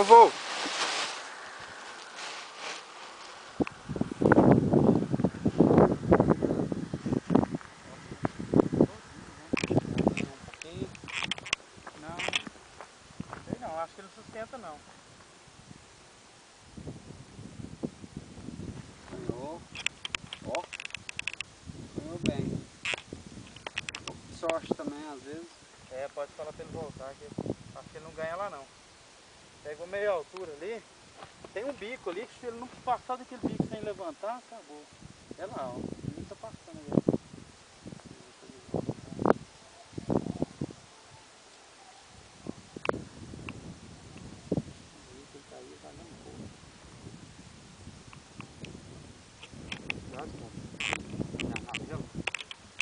voo. Não, acho que ele não sustenta não. Ganhou. Ó. Ganhou bem. Um pouco de sorte também, às vezes. É, pode falar pra ele voltar, que acho que ele não ganha lá não. Pegou meia altura ali. Tem um bico ali que se ele não passar daquele bico sem levantar, acabou. É lá, ó. Ele tá passando ali.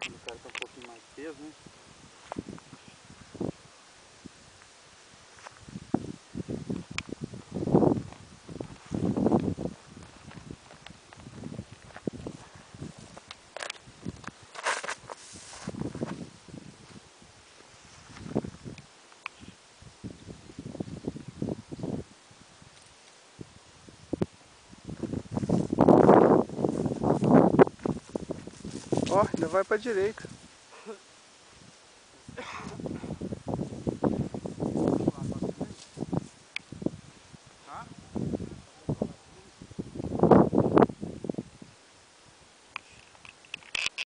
O cara tá um pouquinho mais peso, né? Ó, ainda vai pra direita.